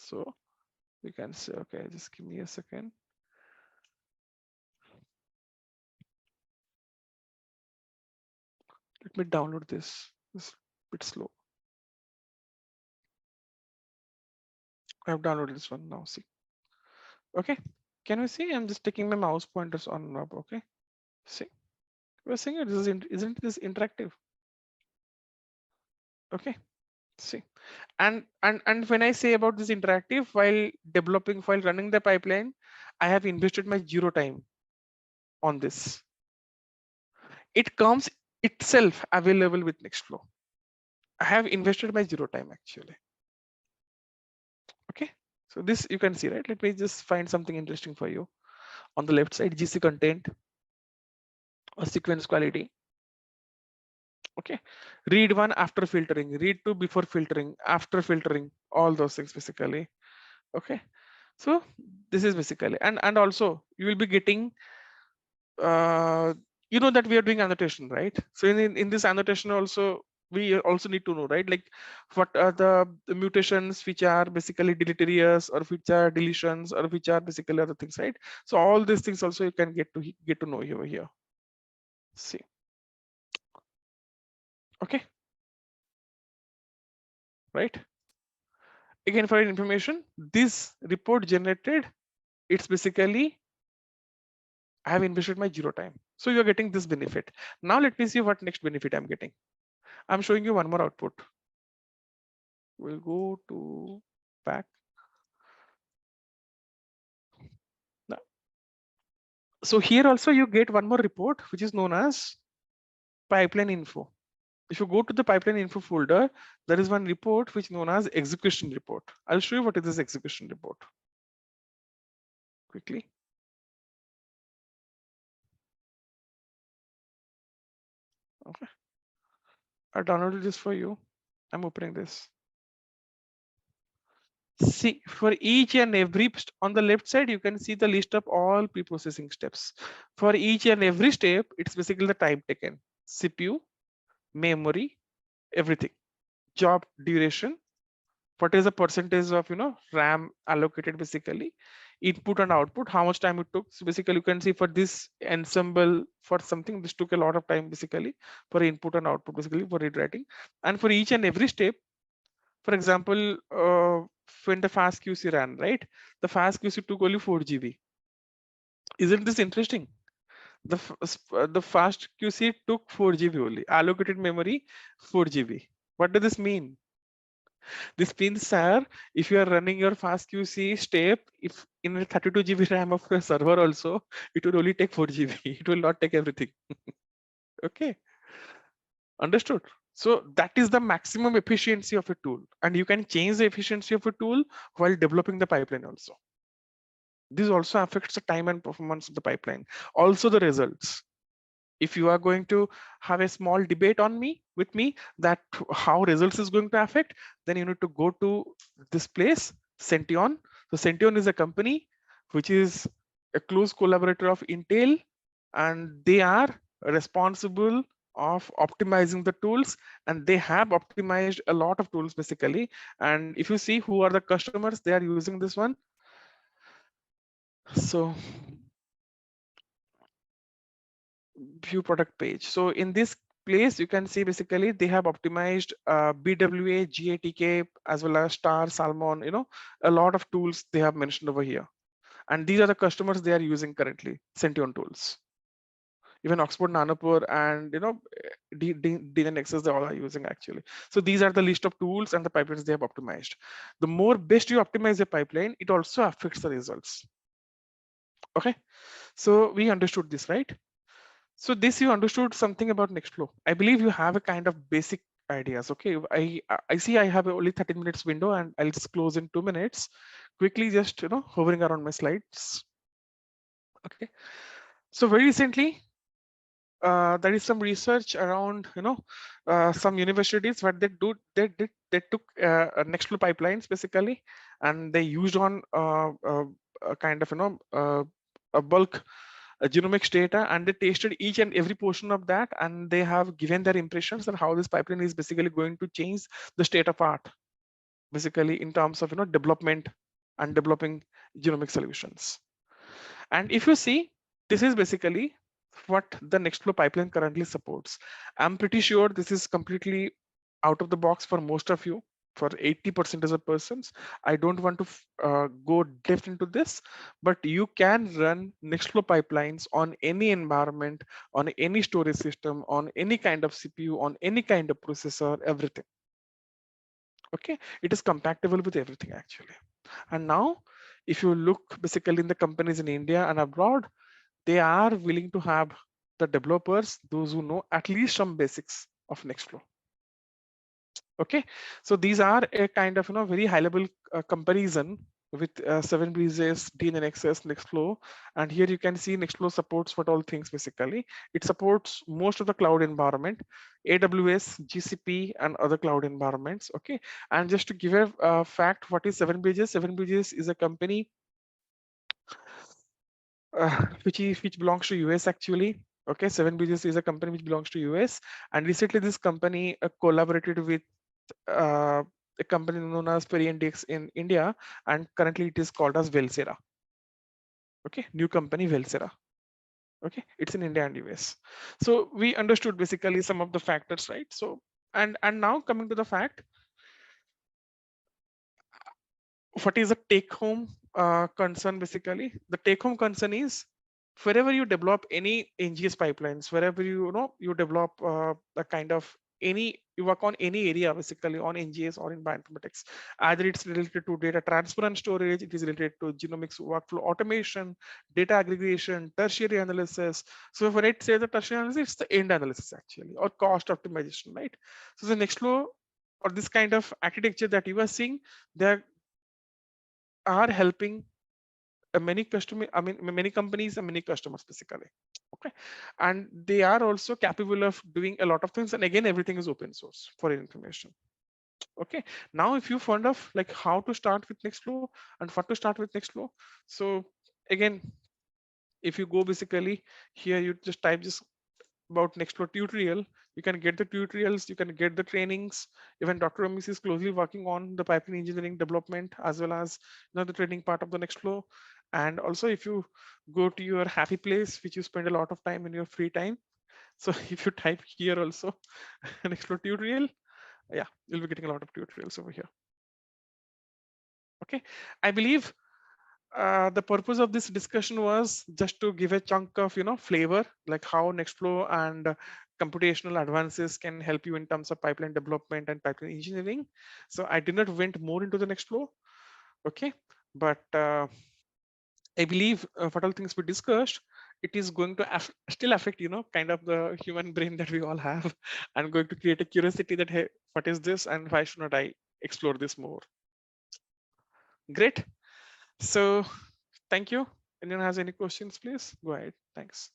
So we can say, okay, just give me a second. Let me download this. It's a bit slow. I have downloaded this one now. See. Okay. Can we see? I'm just taking my mouse pointers on and up. Okay. See. We're seeing it. Isn't this interactive? Okay. See. And when I say about this interactive while developing, while running the pipeline, I have invested my zero time on this. It comes itself available with Nextflow. I have invested my zero time actually. Okay. So this you can see, right? Let me just find something interesting for you. On the left side, GC content or sequence quality. Okay. Read one after filtering, read two before filtering, after filtering, all those things basically. Okay. So this is basically, and also you will be getting, you know that we are doing annotation, right? So in this annotation also, we also need to know, right? Like what are the mutations which are basically deleterious or which are deletions or which are basically other things, right? So all these things also you can get to know over here. See. Okay. Right. Again, for your information, this report generated, it's basically I have invested my zero time. So you're getting this benefit. Now let me see what next benefit I'm getting. I'm showing you one more output. We'll go to back. Now, so here also you get one more report, which is known as pipeline info. If you go to the pipeline info folder, there is one report which is known as execution report. I'll show you what is this execution report quickly. Okay. I downloaded this for you. I'm opening this. See, for each and every, on the left side, you can see the list of all pre-processing steps. For each and every step, it's basically the time taken, CPU, memory, everything, job duration, what is the percentage of RAM allocated, basically input and output, how much time it took. So basically you can see for this ensemble, for something this took a lot of time basically for input and output, basically for read writing. And for each and every step, for example, when the fast QC ran, right, the fast QC took only 4 GB. Isn't this interesting? The fast QC took 4 GB only, allocated memory 4 GB. What does this mean? This means, sir, if you are running your fast QC step, if in a 32 GB RAM of your server also, it will only take 4 GB. It will not take everything. Okay, understood. So that is the maximum efficiency of a tool, and you can change the efficiency of a tool while developing the pipeline also. This also affects the time and performance of the pipeline, also the results. If you are going to have a small debate on me with me that how results is going to affect, then you need to go to this place, Sention. So Sention is a company which is a close collaborator of Intel, and they are responsible of optimizing the tools, and they have optimized a lot of tools basically. And if you see who are the customers, they are using this one. So view product page. So in this place, you can see basically they have optimized BWA, GATK, as well as Star, Salmon, a lot of tools they have mentioned over here. And these are the customers they are using currently, Sention tools. Even Oxford Nanopore and DNXs, they all are using actually. So these are the list of tools and the pipelines they have optimized. The more best you optimize a pipeline, it also affects the results. Okay, so we understood this, right? So this you understood something about Nextflow. I believe you have a kind of basic ideas. Okay, I see I have only 13 minutes window, and I'll just close in 2 minutes. Quickly, just hovering around my slides. Okay, so very recently, there is some research around some universities what they do. They took Nextflow pipelines basically, and they used on a kind of a bulk genomics data, and they tested each and every portion of that, and they have given their impressions on how this pipeline is basically going to change the state of art. basically in terms of development and developing genomic solutions. And if you see, this is basically what the Nextflow pipeline currently supports. I'm pretty sure this is completely out of the box for most of you. For 80% of the persons, I don't want to go depth into this, but you can run Nextflow pipelines on any environment, on any storage system, on any kind of CPU, on any kind of processor, everything. Okay, it is compatible with everything actually. And now, if you look basically in the companies in India and abroad, they are willing to have the developers, those who know at least some basics of Nextflow. Okay, so these are a kind of very high level comparison with 7breezes, DNXS, Nextflow, and here you can see Nextflow supports what all things basically. It supports most of the cloud environment, AWS, GCP, and other cloud environments. Okay, and just to give a fact, what is 7breezes? 7breezes is a company which belongs to US actually. Okay, 7breezes is a company which belongs to US, and recently this company collaborated with uh, a company known as Periendix in India, and currently it is called as Velsera. Okay, new company Velsera. Okay, it's in India and US. So we understood basically some of the factors, right? So and now coming to the fact, what is the take home concern basically? The take home concern is wherever you develop any NGS pipelines, wherever you develop a kind of you work on any area basically on NGS or in bioinformatics, either it's related to data transfer and storage, it is related to genomics workflow automation, data aggregation, tertiary analysis. So when it says the tertiary analysis, it's the end analysis actually, or cost optimization, right? So the next flow or this kind of architecture that you are seeing, they are helping many many companies and many customers basically. Okay, and they are also capable of doing a lot of things, and again everything is open source for your information. Okay, now if you found of like how to start with Nextflow and what to start with Nextflow, so again, if you go basically here, you just type this about Nextflow tutorial, you can get the tutorials, you can get the trainings. Even Dr. Ramesh is closely working on the pipeline engineering development as well as the training part of the Nextflow. And also if you go to your happy place, which you spend a lot of time in your free time. So if you type here also Nextflow tutorial, yeah, you'll be getting a lot of tutorials over here. Okay, I believe the purpose of this discussion was just to give a chunk of flavor, like how Nextflow and computational advances can help you in terms of pipeline development and pipeline engineering. So I did not went more into the Nextflow. Okay, but I believe what all things we discussed, it is going to still affect kind of the human brain that we all have, and going to create a curiosity that, hey, what is this and why should not I explore this more? Great. So thank you. Anyone has any questions, please go ahead. Thanks.